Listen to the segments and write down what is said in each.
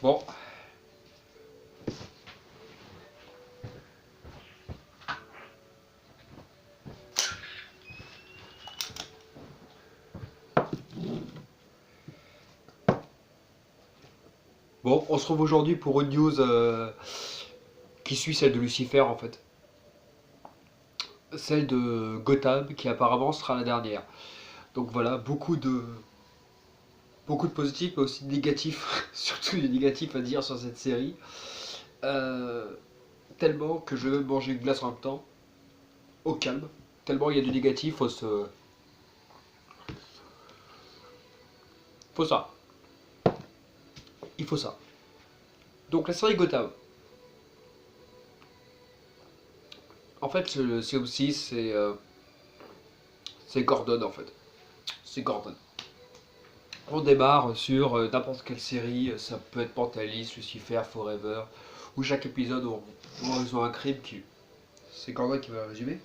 Bon. Bon, on se retrouve aujourd'hui pour une news qui suit celle de Lucifer en fait. Celle de Gotham qui apparemment sera la dernière. Donc voilà, beaucoup de positifs mais aussi de négatifs, surtout des négatifs à dire sur cette série. Euh, Tellement que je vais manger une glace en même temps, au calme. Tellement il y a du négatif, faut ça. Il faut ça. Donc la série Gotham. En fait, c'est aussi c'est Gordon en fait. C'est Gordon. On démarre sur n'importe quelle série, ça peut être Pantalis, Lucifer, Forever, où chaque épisode ils ont un crime qui. C'est Gordon qui va résumer.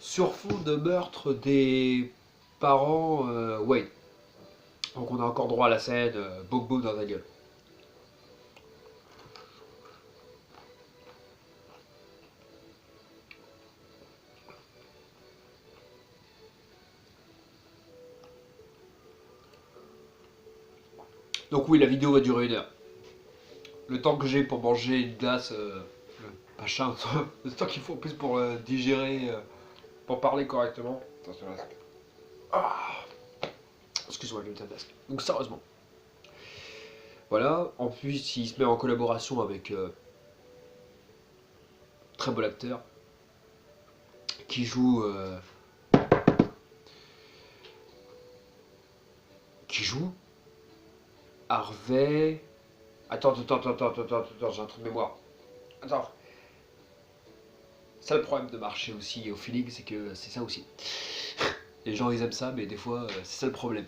Sur fond de meurtre des parents Wayne. Donc on a encore droit à la scène boum boum dans la gueule. Donc oui, la vidéo va durer 1 heure. Le temps que j'ai pour manger une glace, le machin, le temps qu'il faut en plus pour digérer, pour parler correctement. Attention là. Ah, excuse-moi, je vais me masque. Donc sérieusement. Voilà, en plus il se met en collaboration avec très bon acteur qui joue qui joue Harvey. Attends, j'ai un trou de mémoire. Attends. Ça le problème de marcher aussi au feeling, c'est que c'est ça aussi. Les gens ils aiment ça, mais des fois c'est ça le problème.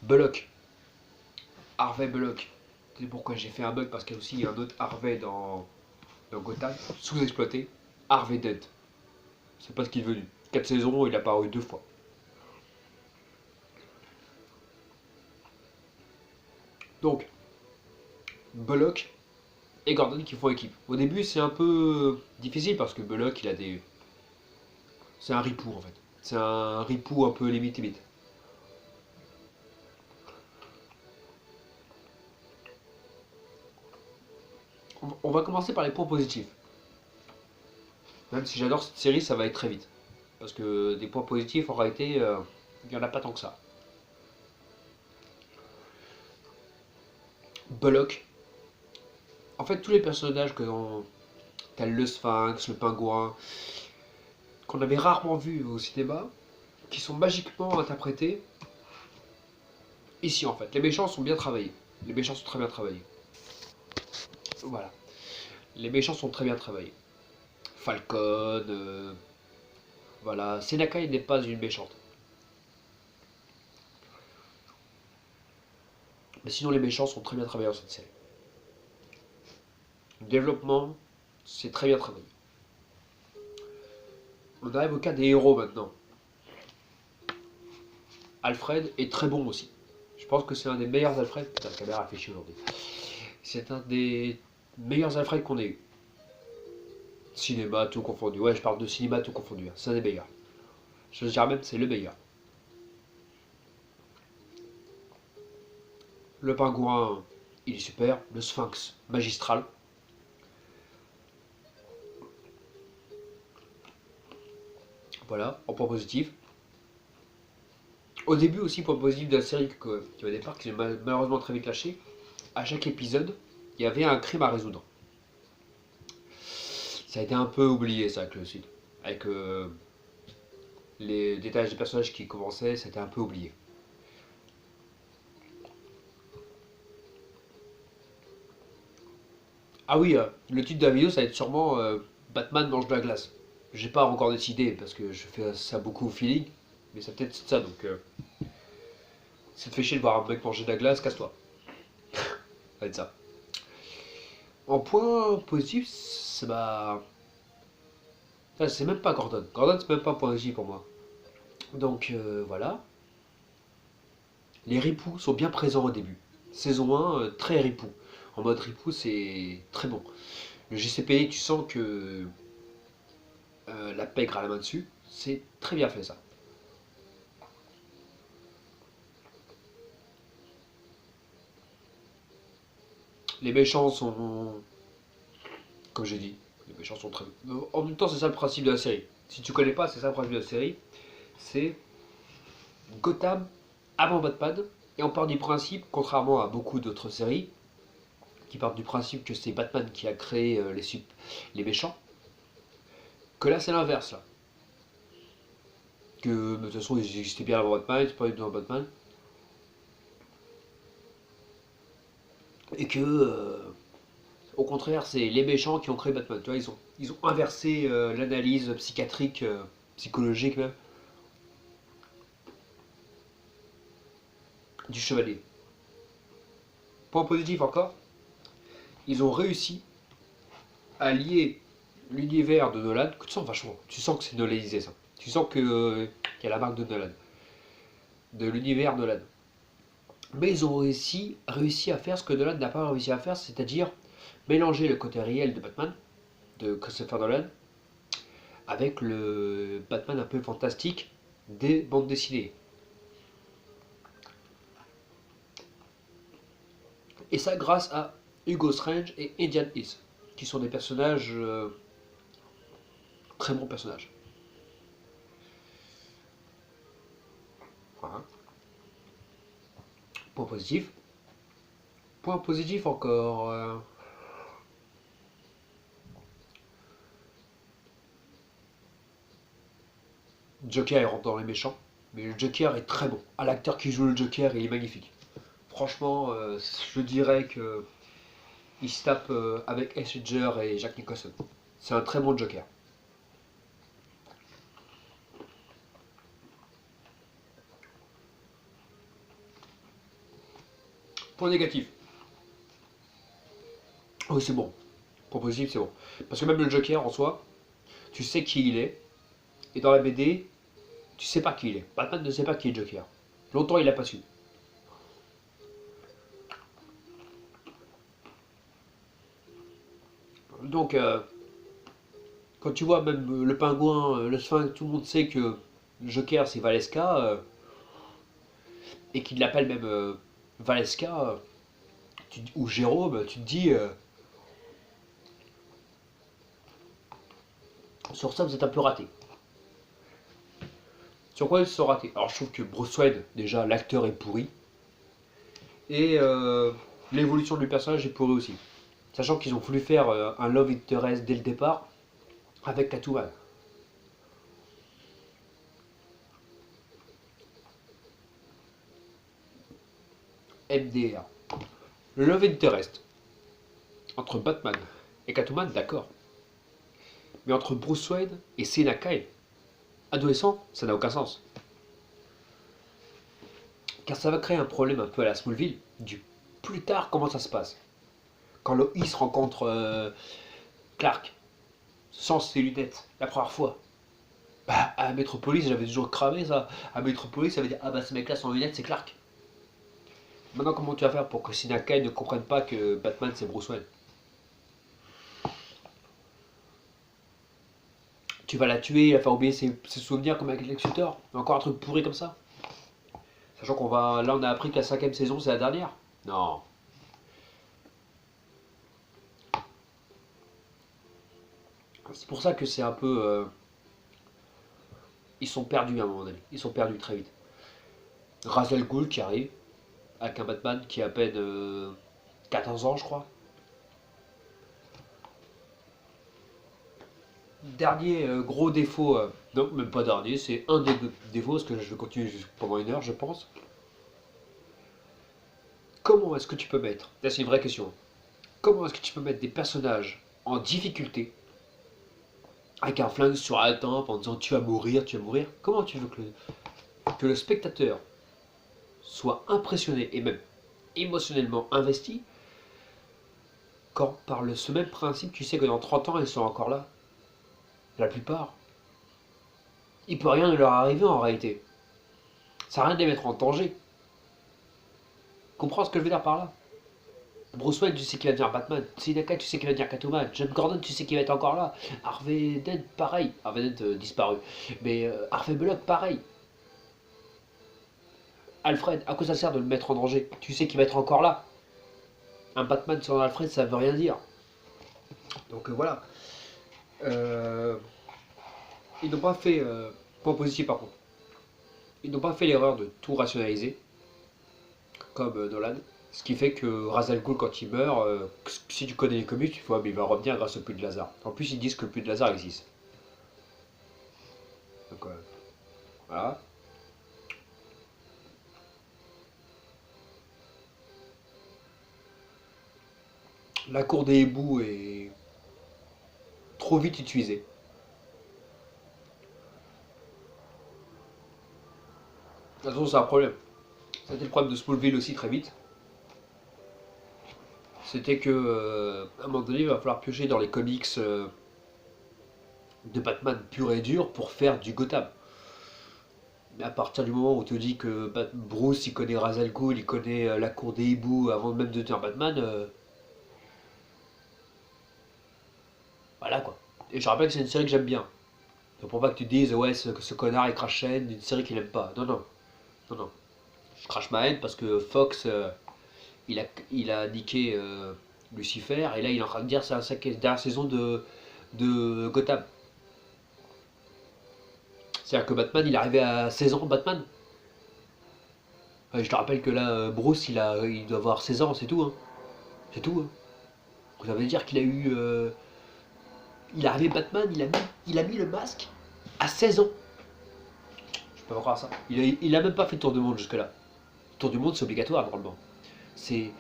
Bullock, Harvey Bullock. C'est pourquoi j'ai fait un bug parce qu'il y a aussi un autre Harvey dans Gotham, sous-exploité. Harvey Dent. C'est pas ce qu'il est devenu. 4 saisons, il a apparu 2 fois. Donc, Bullock et Gordon qui font équipe. Au début, c'est un peu difficile parce que Bullock, il a des. C'est un ripou en fait. C'est un ripou un peu limite. On va commencer par les points positifs. Même si j'adore cette série, ça va être très vite. Parce que des points positifs, en réalité, il n'y en a pas tant que ça. Bullock. En fait, tous les personnages que l'on. Tel le Sphinx, le pingouin, qu'on avait rarement vus au cinéma, qui sont magiquement interprétés ici en fait. Les méchants sont bien travaillés. Les méchants sont très bien travaillés. Voilà. Les méchants sont très bien travaillés. Falcon, voilà. Senakai n'est pas une méchante. Mais sinon, les méchants sont très bien travaillés dans cette série. Le développement, c'est très bien travaillé. On arrive au cas des héros maintenant. Alfred est très bon aussi. Je pense que c'est un des meilleurs Alfred. Putain, la caméra a fait chier aujourd'hui. C'est un des meilleurs Alfred qu'on ait eu. Cinéma tout confondu. Ouais, je parle de cinéma tout confondu. C'est un des meilleurs. Je dirais même c'est le meilleur. Le pingouin, il est super. Le sphinx, magistral. Voilà, en point positif. Au début aussi, point positif de la série qui au départ, qui est malheureusement très vite lâché. À chaque épisode, il y avait un crime à résoudre. Ça a été un peu oublié ça avec le sud. Avec les détails des personnages qui commençaient, c'était un peu oublié. Ah oui, le titre de la vidéo, ça va être sûrement Batman mange de la glace. J'ai pas encore décidé parce que je fais ça beaucoup au feeling, mais ça peut-être ça donc. Ça te fait chier de voir un mec manger de la glace, casse-toi. Ça va être ça. En point positif, c'est bah. C'est même pas Gordon. Gordon, c'est même pas un point positif pour moi. Donc voilà. Les ripoux sont bien présents au début. saison 1, très ripou. En mode ripou, c'est très bon. Le GCPD, tu sens que la pègre a la main dessus. C'est très bien fait ça. Les méchants sont, comme j'ai dit, les méchants sont très. En même temps, c'est ça le principe de la série. Si tu connais pas, c'est ça le principe de la série. C'est Gotham avant Batman. Et on part du principe, contrairement à beaucoup d'autres séries, qui partent du principe que c'est Batman qui a créé les méchants, que là c'est l'inverse. Là. Que de toute façon ils existaient bien avant Batman, c'est pas du tout dans Batman. Et que au contraire c'est les méchants qui ont créé Batman. Tu vois, ils ont inversé l'analyse psychiatrique, psychologique même, du chevalier. Point positif encore, ils ont réussi à lier l'univers de Nolan, que tu sens vachement, tu sens que c'est nolanisé ça. Tu sens qu'il y a la marque de Nolan, de l'univers Nolan. Mais ils ont réussi à faire ce que Nolan n'a pas réussi à faire, c'est-à-dire mélanger le côté réel de Batman, de Christopher Nolan, avec le Batman un peu fantastique des bandes dessinées. Et ça grâce à Hugo Strange et Indian Heath, qui sont des personnages, très bons personnages. Voilà. Point positif. Point positif encore. Joker il rentre dans les méchants, mais le Joker est très bon. Ah, l'acteur qui joue le Joker, il est magnifique. Franchement, je dirais que il se tape avec Heath Ledger et Jack Nicholson. C'est un très bon Joker. Point négatif. Oui, c'est bon. Point positif, c'est bon. Parce que même le Joker en soi, tu sais qui il est. Et dans la BD, tu sais pas qui il est. Batman ne sait pas qui est Joker. Longtemps, il l'a pas su. Donc, quand tu vois même le pingouin, le sphinx, tout le monde sait que Joker c'est Valeska, et qu'il l'appelle même Valeska, ou Jérôme, tu te dis, sur ça vous êtes un peu raté. Sur quoi ils se sont ratés? Alors je trouve que Bruce Wayne, déjà l'acteur est pourri, et l'évolution du personnage est pourrie aussi. Sachant qu'ils ont voulu faire un love interest dès le départ avec Catwoman. MDR. Le love interest entre Batman et Catwoman, d'accord. Mais entre Bruce Wayne et Selina Kyle, adolescent, ça n'a aucun sens. Car ça va créer un problème un peu à la Smallville. Du plus tard, comment ça se passe? Quand Lois rencontre Clark, sans ses lunettes, la première fois. Bah, à Metropolis, j'avais toujours cramé ça. À Metropolis, ça veut dire, ah bah ce mec-là sans lunettes, c'est Clark. Maintenant, comment tu vas faire pour que Selina Kyle ne comprenne pas que Batman c'est Bruce Wayne? Tu vas la tuer, la faire oublier ses souvenirs comme avec Lex Luthor? Encore un truc pourri comme ça? Sachant qu'on va. Là, on a appris que la 5ème saison, c'est la dernière. Non. C'est pour ça que c'est un peu. Ils sont perdus à un moment donné. Ils sont perdus très vite. Ra's al Ghul qui arrive, avec un Batman qui a à peine 14 ans, je crois. Dernier gros défaut. Non, même pas dernier, c'est un des deux défauts, parce que je vais continuer pendant 1 heure, je pense. Comment est-ce que tu peux mettre. Là, c'est une vraie question. Comment est-ce que tu peux mettre des personnages en difficulté avec un flingue sur la tempe en disant tu vas mourir, tu vas mourir? Comment tu veux que le spectateur soit impressionné et même émotionnellement investi quand par ce même principe tu sais que dans 30 ans ils sont encore là? La plupart. Il peut rien leur arriver en réalité. Ça n'a rien de les mettre en danger. Comprends ce que je veux dire par là? Bruce Wayne, tu sais qu'il va devenir Batman. Sinaka, tu sais qu'il va devenir Catwoman. John Gordon, tu sais qu'il va être encore là. Harvey Dent, pareil. Harvey Dent disparu. Mais Harvey Bullock, pareil. Alfred, à quoi ça sert de le mettre en danger? Tu sais qu'il va être encore là. Un Batman sans Alfred, ça veut rien dire. Donc voilà. Euh, ils n'ont pas fait. Point positif par contre. Ils n'ont pas fait l'erreur de tout rationaliser, comme Nolan. Ce qui fait que Ra's al Ghul, quand il meurt, si tu connais les comics, tu vois, mais il va revenir grâce au puits de Lazare. En plus, ils disent que le puits de Lazare existe. Donc voilà. La cour des hiboux est trop vite utilisée. De toute façon, c'est un problème. C'était le problème de Smallville aussi très vite. C'était que à un moment donné, il va falloir piocher dans les comics de Batman pur et dur pour faire du Gotham. Mais à partir du moment où on te dit que Bruce il connaît Ra's al Ghul, il connaît la cour des hiboux avant même de devenir Batman, voilà quoi. Et je rappelle que c'est une série que j'aime bien. Donc pour pas que tu te dises ouais ce connard il crache la haine d'une série qu'il aime pas. Non non, non non. Je crache ma haine parce que Fox il a niqué Lucifer et là il est en train de dire c'est la dernière saison de Gotham. C'est-à-dire que Batman il est arrivé à 16 ans Batman. Je te rappelle que là Bruce il doit avoir 16 ans, c'est tout hein. C'est tout hein. Donc ça veut dire qu'il a eu il est arrivé Batman, il a mis le masque à 16 ans. Je peux pas croire ça. Il a même pas fait le tour du monde jusque-là. Le tour du monde, c'est obligatoire normalement. C'est,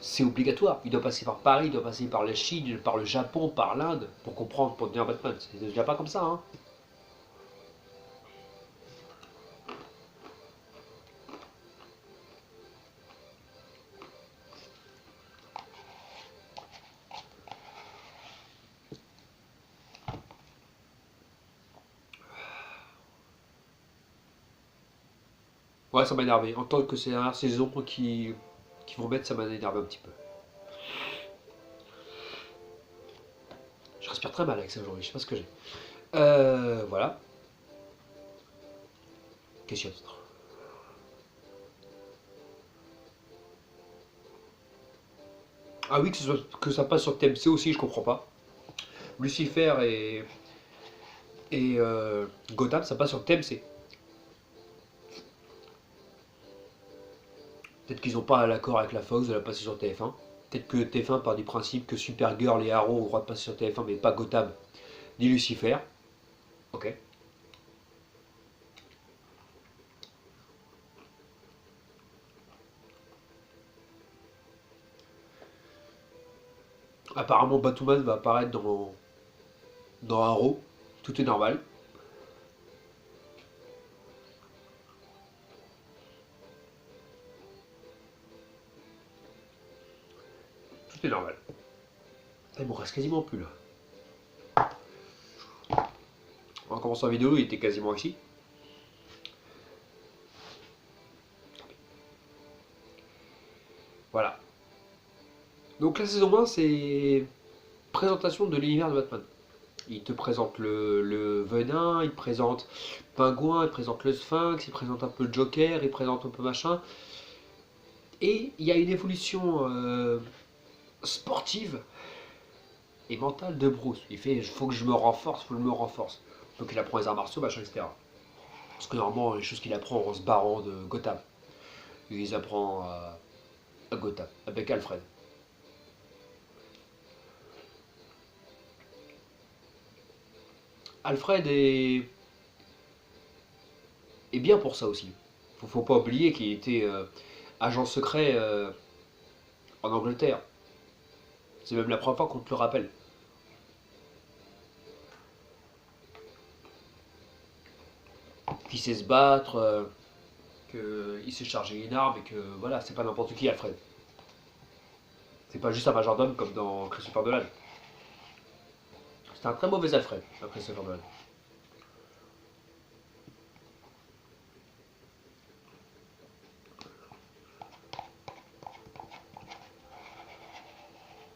c'est obligatoire. Il doit passer par Paris, il doit passer par la Chine, par le Japon, par l'Inde pour comprendre, pour devenir Batman. C'est déjà pas comme ça, hein. Ouais, ça m'a énervé. En tant que c'est la dernière saison qui vont mettre, ça m'a énervé un petit peu. Je respire très mal avec ça aujourd'hui, je sais pas ce que j'ai. Voilà. Qu'est-ce qu'il y a d'autre? Ah oui, que ça passe sur TMC aussi, je comprends pas. Lucifer et Gotham, ça passe sur TMC. Peut-être qu'ils n'ont pas l'accord avec la Fox de la passer sur TF1. Peut-être que TF1 part du principe que Supergirl et Arrow ont le droit de passer sur TF1, mais pas Gotham ni Lucifer. Ok. Apparemment, Batwoman va apparaître dans Arrow. Tout est normal. Tout est normal. Il me reste quasiment plus là. En commençant la vidéo, il était quasiment ici. Voilà. Donc la saison 1, c'est présentation de l'univers de Batman. Il te présente le venin, il te présente Pingouin, il te présente le Sphinx, il présente un peu le Joker, il présente un peu machin. Et il y a une évolution sportive et mentale de Bruce. Il fait il faut que je me renforce, faut que je me renforce. Donc il apprend les arts martiaux, machin, etc. Parce que normalement, les choses qu'il apprend en se barrant de Gotham, il les apprend à Gotham, avec Alfred. Alfred est bien pour ça aussi. Faut pas oublier qu'il était agent secret en Angleterre. C'est même la première fois qu'on te le rappelle. Qu'il sait se battre, qu'il sait charger une arme et que voilà, c'est pas n'importe qui Alfred. C'est pas juste un majordome comme dans Christopher Nolan. C'est un très mauvais Alfred, dans Christopher Nolan.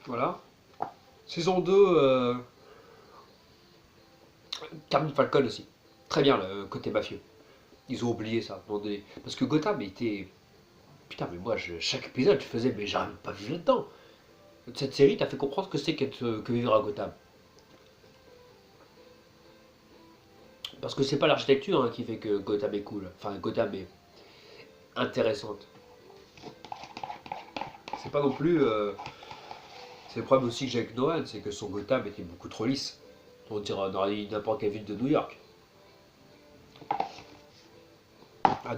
Voilà. Saison 2, Carmine Falcon aussi. Très bien le côté mafieux. Ils ont oublié ça à un moment donné. Parce que Gotham était. Putain, mais moi, chaque épisode, je faisais, mais j'arrive pas à vivre là-dedans. Cette série t'a fait comprendre ce que c'est que vivre à Gotham. Parce que c'est pas l'architecture qui fait que Gotham est cool. Enfin, Gotham est intéressante. C'est pas non plus. C'est le problème aussi que j'ai avec Nolan, c'est que son Gotham était beaucoup trop lisse. On dirait dans n'importe quelle ville de New York.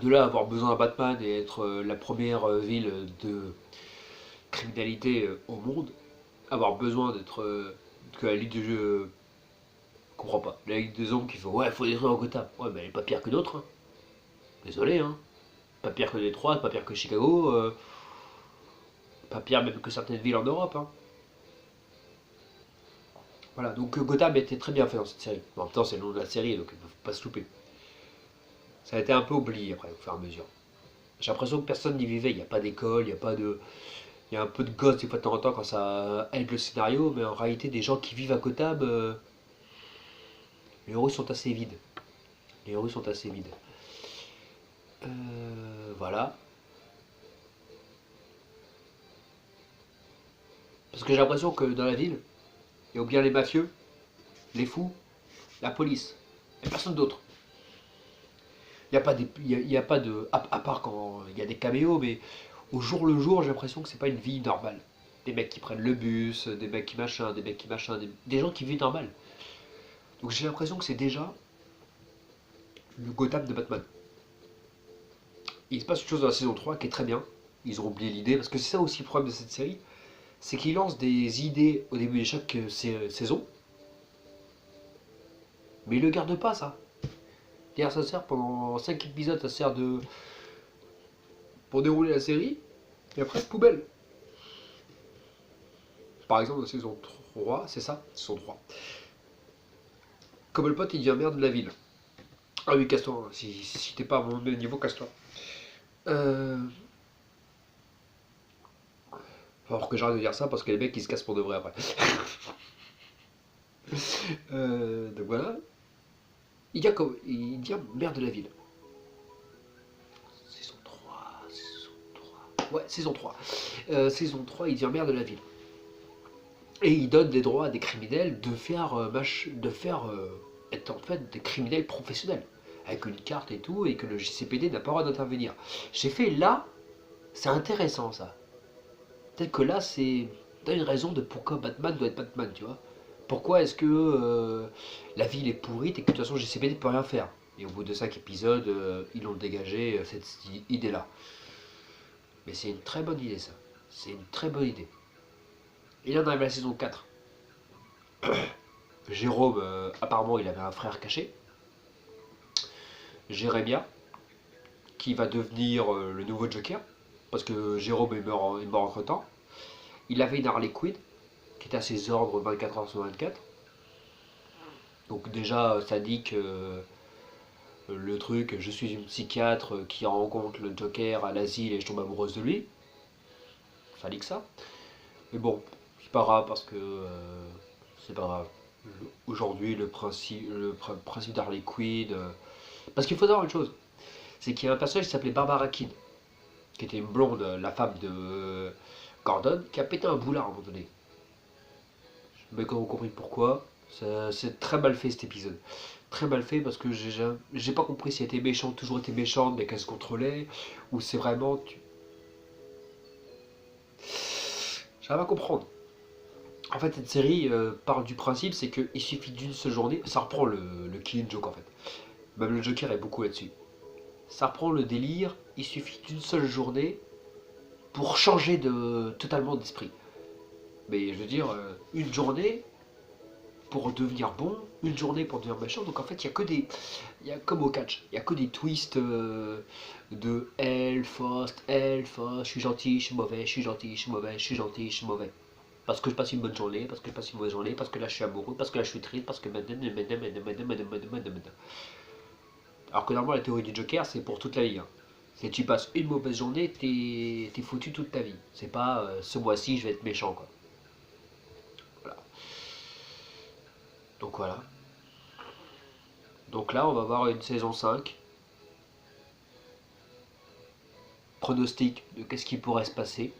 De là avoir besoin d'un Batman et être la première ville de criminalité au monde, avoir besoin d'être que la Ligue du jeu, comprends pas. La Ligue des Hommes qui fait ouais, faut détruire Gotham. Ouais, mais elle est pas pire que d'autres. Hein. Désolé, hein. Pas pire que Détroit, pas pire que Chicago, pas pire même que certaines villes en Europe. Hein. Voilà, donc Gotham était très bien fait dans cette série. En même temps, c'est le nom de la série, donc il ne faut pas se louper. Ça a été un peu oublié après, au fur et à mesure. J'ai l'impression que personne n'y vivait, il n'y a pas d'école, il n'y a pas de. Il y a un peu de gosse des fois de temps en temps quand ça aide le scénario, mais en réalité, des gens qui vivent à Gotham, les rues sont assez vides. Les rues sont assez vides. Voilà. Parce que j'ai l'impression que dans la ville, il y a ou bien les mafieux, les fous, la police, et personne d'autre. Il n'y a pas, y a pas de. À part quand il y a des caméos, mais au jour le jour, j'ai l'impression que c'est pas une vie normale. Des mecs qui prennent le bus, des mecs qui machin, des mecs qui machin, des gens qui vivent normal. Donc j'ai l'impression que c'est déjà le Gotham de Batman. Il se passe une chose dans la saison 3 qui est très bien. Ils ont oublié l'idée, parce que c'est ça aussi le problème de cette série, c'est qu'ils lancent des idées au début de chaque saison, mais ils le gardent pas ça. C'est-à-dire ça sert pendant 5 épisodes, ça sert de pour dérouler la série, et après poubelle. Par exemple, dans saison 3, c'est ça, saison 3. Comme le pote, il devient maire de la ville. Ah oui, casse-toi, hein. Si t'es pas à mon même niveau, casse-toi. Euh... Faut alors que j'arrête de dire ça parce que les mecs ils se cassent pour de vrai après. Donc voilà. Il devient maire de la ville. Saison 3, saison 3. Ouais, saison 3. Saison 3, il devient maire de la ville. Et il donne des droits à des criminels de faire être en fait des criminels professionnels. Avec une carte et tout, et que le JCPD n'a pas le droit d'intervenir. J'ai fait là, c'est intéressant ça. Peut-être que là, c'est une raison de pourquoi Batman doit être Batman, tu vois. Pourquoi est-ce que la ville est pourrite et que de toute façon JCPD ne peut rien faire. Et au bout de 5 épisodes, ils ont dégagé cette idée-là. Mais c'est une très bonne idée ça. C'est une très bonne idée. Et là on arrive à la saison 4. Jérôme, apparemment il avait un frère caché. Jérémia, qui va devenir le nouveau Joker. Parce que Jérôme est mort entre temps. Il avait une Harley Quinn qui était à ses ordres 24 heures sur 24. Donc déjà, ça dit que le truc, je suis une psychiatre qui rencontre le Joker à l'asile et je tombe amoureuse de lui. Ça dit que ça. Mais bon, c'est pas grave parce que c'est pas grave. Aujourd'hui, le principe d'Harley Quinn. Parce qu'il faut savoir une chose, c'est qu'il y a un personnage qui s'appelait Barbara Keane, qui était une blonde, la femme de Gordon, qui a pété un boulard à un moment donné. Mais quand vous compris pourquoi, c'est très mal fait cet épisode. Très mal fait parce que j'ai pas compris si elle était méchante, toujours été méchante, mais qu'elle se contrôlait, ou c'est vraiment. J'arrive à comprendre. En fait, cette série parle du principe, c'est qu'il suffit d'une seule journée. Ça reprend le Killing Joke en fait. Même le Joker est beaucoup là-dessus. Ça reprend le délire, il suffit d'une seule journée pour changer totalement d'esprit. Mais je veux dire, une journée, pour devenir bon, une journée pour devenir méchant. Donc en fait, il y a que des. Il y a comme au catch, il y a que des twists de elle, Faust, je suis gentil, je suis mauvais, je suis gentil, je suis mauvais, je suis gentil, je suis mauvais. Parce que je passe une bonne journée, parce que je passe une mauvaise journée, parce que là je suis amoureux, parce que là je suis triste, parce que maintenant. Alors que normalement la théorie du Joker c'est pour toute la vie. Hein. Si tu passes une mauvaise journée, t'es foutu toute ta vie. C'est pas ce mois-ci je vais être méchant quoi. Donc voilà. Donc là, on va voir une saison 5. Pronostic de qu'est-ce qui pourrait se passer.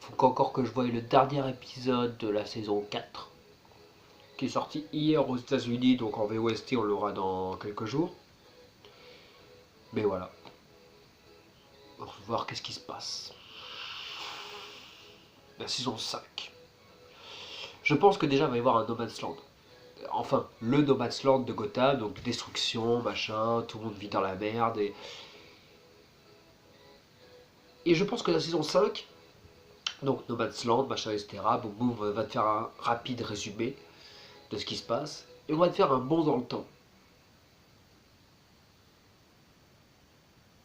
Faut qu'encore que je voie le dernier épisode de la saison 4, qui est sorti hier aux États-Unis, donc en VOST on l'aura dans quelques jours. Mais voilà. On va voir qu'est-ce qui se passe. La saison 5. Je pense que déjà il va y avoir un No Man's Land. Enfin, le No Man's Land de Gotham, donc destruction, machin, tout le monde vit dans la merde. Et je pense que la saison 5, donc No Man's Land, machin, etc., Boom Boom va te faire un rapide résumé de ce qui se passe. Et on va te faire un bond dans le temps.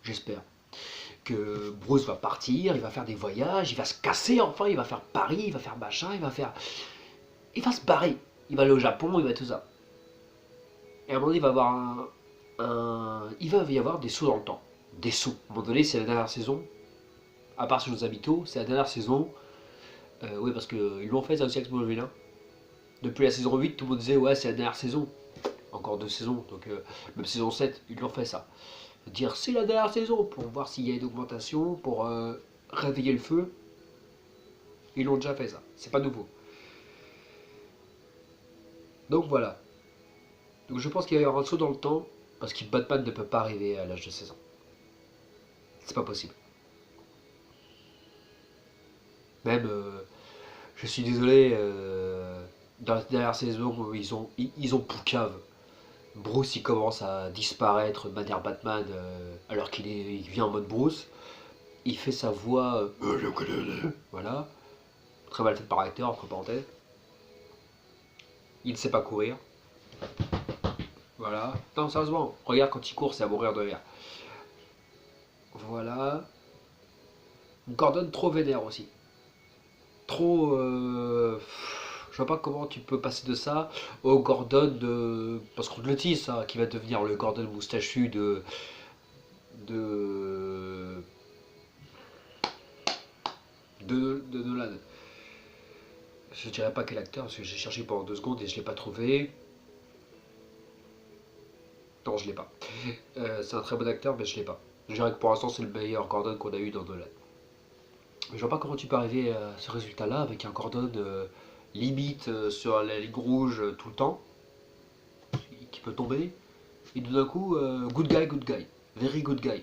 J'espère que Bruce va partir, il va faire des voyages, il va se casser enfin, il va faire Paris, il va faire machin, il va se barrer. Il va aller au Japon, il va tout ça. Et à un moment donné, il va avoir il va y avoir des sauts dans le temps. Des sauts. À un moment donné, c'est la dernière saison. À part sur nos habitants, c'est la dernière saison. Oui, parce qu'ils l'ont fait ça aussi avec Smallville. Hein. Depuis la saison 8, tout le monde disait ouais, c'est la dernière saison. Encore 2 saisons, donc même saison 7, ils l'ont fait ça. Dire c'est la dernière saison pour voir s'il y a une augmentation, pour réveiller le feu. Ils l'ont déjà fait ça, c'est pas nouveau. Donc voilà. Donc je pense qu'il va y avoir un saut dans le temps, parce que Batman ne peut pas arriver à l'âge de 16 ans. C'est pas possible. Même, je suis désolé, dans la dernière saison, ils ont Poucave. Bruce il commence à disparaître de manière Batman alors il vient en mode Bruce. Il fait sa voix, voilà, très mal faite par acteur entre parenthèses. Il ne sait pas courir, voilà. Non, sérieusement, regarde quand il court, c'est à mourir de rire. Voilà. Gordon trop vénère aussi. Trop. Je vois pas comment tu peux passer de ça au Gordon de. Parce qu'on te le dit, ça, qui va devenir le Gordon moustachu de. de Nolan. Je dirais pas quel acteur, parce que j'ai cherché pendant 2 secondes et je l'ai pas trouvé. Non, je l'ai pas. C'est un très bon acteur, mais je l'ai pas. Je dirais que pour l'instant, c'est le meilleur Gordon qu'on a eu dans Nolan. Je vois pas comment tu peux arriver à ce résultat-là avec un Gordon limite sur la ligne rouge tout le temps, qui peut tomber, et tout d'un coup, good guy, very good guy.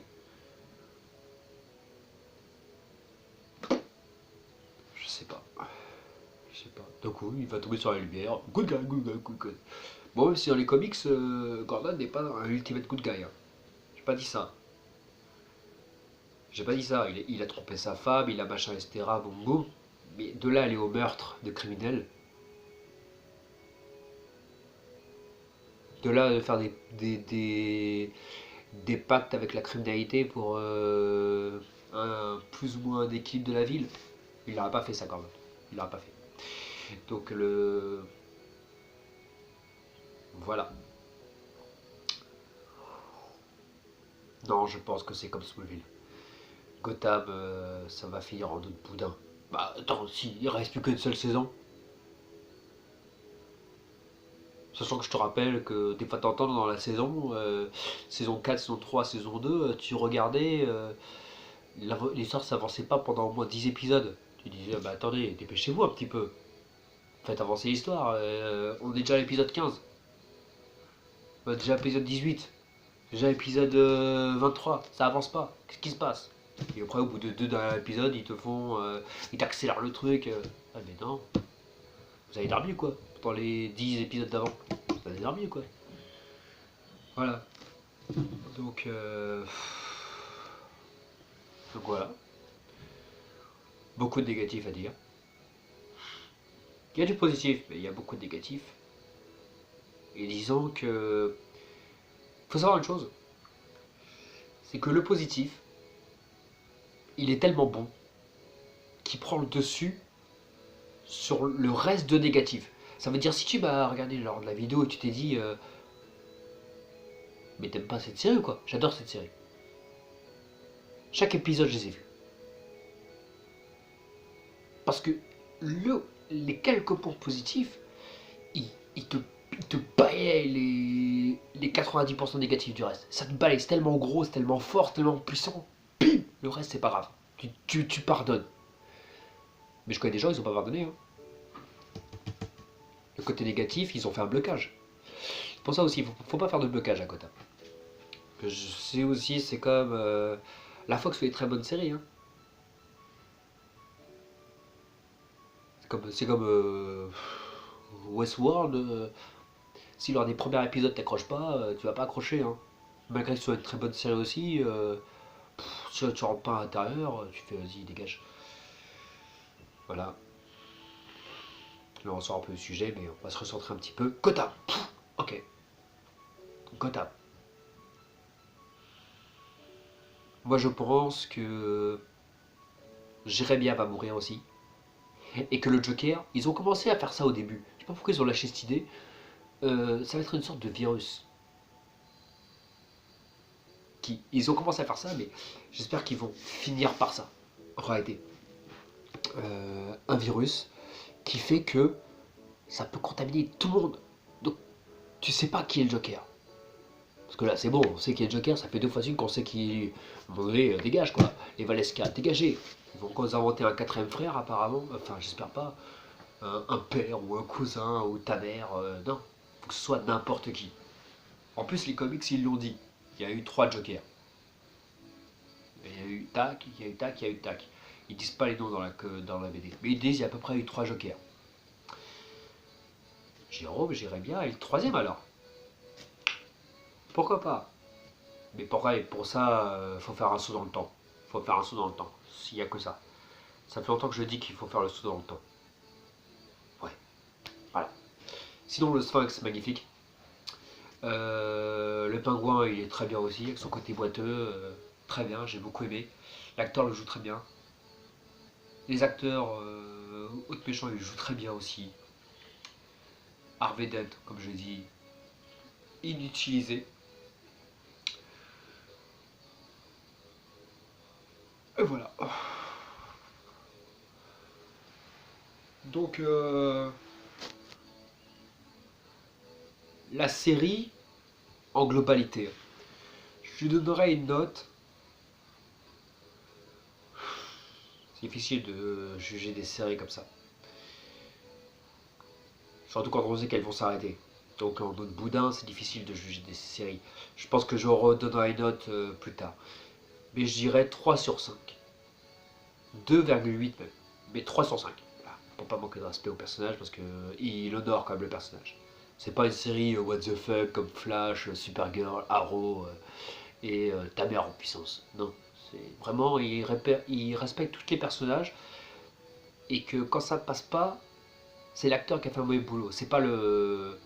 Je sais pas. Je sais pas. D'un coup, il va tomber sur la lumière, good guy, good guy, good guy. Bon, même si dans les comics, Gordon n'est pas un ultimate good guy. Hein. J'ai pas dit ça. J'ai pas dit ça. Il a trompé sa femme, il a machin, etc. Boum boum. Mais de là aller au meurtre de criminels, de là de faire des pactes avec la criminalité pour un plus ou moins un équilibre de la ville, il n'aurait pas fait ça quand même. Il l'aurait pas fait. Donc voilà. Non, je pense que c'est comme Smallville. Gotham, ça va finir en autre boudin. Bah attends, si, il reste plus qu'une seule saison. Sachant que je te rappelle que des fois t'entends dans la saison, saison 4, saison 3, saison 2, tu regardais, l'histoire s'avançait pas pendant au moins 10 épisodes. Tu disais, bah attendez, dépêchez-vous un petit peu. Faites avancer l'histoire. On est déjà à l'épisode 15. Déjà à l'épisode 18. Déjà à l'épisode 23. Ça avance pas. Qu'est-ce qui se passe? Et après, au bout de 2 derniers épisodes, ils t'accélèrent le truc. Ah, mais non. Vous avez dormi quoi? Dans les 10 épisodes d'avant. Vous avez dormi quoi? Voilà. Donc, donc voilà. Beaucoup de négatifs à dire. Il y a du positif, mais il y a beaucoup de négatifs. Et disons que. Faut savoir une chose. C'est que le positif, il est tellement bon qu'il prend le dessus sur le reste de négatif. Ça veut dire si tu m'as regardé lors de la vidéo et tu t'es dit mais t'aimes pas cette série ou quoi? J'adore cette série. Chaque épisode je les ai vus. Parce que les quelques points positifs, il te balaye les 90% négatifs du reste. Ça te balaye, c'est tellement gros, c'est tellement fort, c'est tellement puissant. Bim, le reste, c'est pas grave. Tu pardonnes. Mais je connais des gens, ils ont pas pardonné. Hein. Le côté négatif, ils ont fait un blocage. Pour ça aussi, faut pas faire de blocage à Kota. Je sais aussi, c'est comme la Fox fait des très bonnes séries. Hein. C'est comme Westworld. Si lors des premiers épisodes t'accroches pas, tu vas pas accrocher. Hein. Malgré que ce soit une très bonne série aussi, tu rentres pas à l'intérieur, tu fais vas-y, dégage. Voilà. Là, on sort un peu du sujet, mais on va se recentrer un petit peu. Kota. Ok. Kota. Moi, je pense que Jérémia va mourir aussi. Et que le Joker, ils ont commencé à faire ça au début. Je sais pas pourquoi ils ont lâché cette idée. Ça va être une sorte de virus. Ils ont commencé à faire ça, mais j'espère qu'ils vont finir par ça. En réalité. Un virus qui fait que ça peut contaminer tout le monde. Donc, tu sais pas qui est le Joker. Parce que là, c'est bon, on sait qui est le Joker, ça fait 2 fois 1 qu'on sait qui est. Mauvais, dégage quoi. Les Valeska, dégagez. Ils vont encore inventer un quatrième frère, apparemment. Enfin, j'espère pas. Un père ou un cousin ou ta mère. Non, faut que ce soit n'importe qui. En plus, les comics, ils l'ont dit. Il y a eu 3 Jokers. Il y a eu tac, il y a eu tac, il y a eu tac. Ils disent pas les noms dans la BD. Mais ils disent qu'il y a à peu près eu 3 Jokers. Jérôme, Jérémia et le troisième alors. Pourquoi pas? Mais pour ça, faut faire un saut dans le temps. Faut faire un saut dans le temps. S'il n'y a que ça. Ça fait longtemps que je dis qu'il faut faire le saut dans le temps. Ouais, voilà. Sinon, le Sphinx, magnifique. Le pingouin, il est très bien aussi, avec son côté boiteux. Très bien, j'ai beaucoup aimé. L'acteur le joue très bien. Les acteurs, autres méchants, ils le jouent très bien aussi. Harvey Dent, comme je l'ai dit, inutilisé. Et voilà. Donc, la série, en globalité, je lui donnerais une note. C'est difficile de juger des séries comme ça. Surtout quand on sait qu'elles vont s'arrêter. Donc en mode boudin, c'est difficile de juger des séries. Je pense que je redonnerai une note plus tard. Mais je dirais 3 sur 5. 2,8 même. Mais 3 sur 5. Voilà. Pour pas manquer de respect au personnage, parce qu'il honore quand même le personnage. C'est pas une série what the fuck comme Flash, Supergirl, Arrow et ta mère en puissance. Non. C'est vraiment, il respecte tous les personnages. Et que quand ça ne passe pas, c'est l'acteur qui a fait un mauvais boulot. C'est pas le.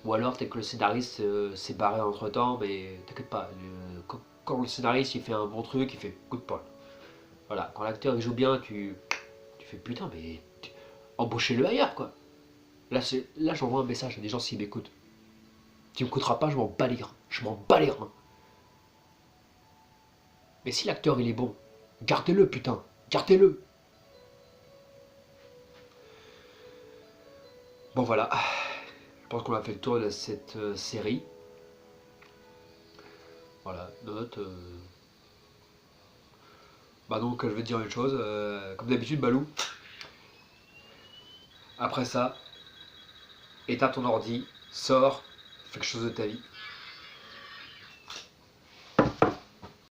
Ou alors peut-être que le scénariste s'est barré entre temps, mais t'inquiète pas. Quand le scénariste il fait un bon truc, il fait coup de poing. Voilà, quand l'acteur il joue bien, tu fais putain, mais embauchez-le ailleurs quoi. Là j'envoie un message à des gens s'ils m'écoutent. Tu m'écouteras pas, je m'en bats les reins. Je m'en bats les reins. Mais si l'acteur il est bon, gardez-le putain, gardez-le. Bon voilà, je pense qu'on a fait le tour de cette série. Voilà, note. Bah donc je vais te dire une chose, comme d'habitude Balou, après ça, éteins ton ordi, sors, fais quelque chose de ta vie.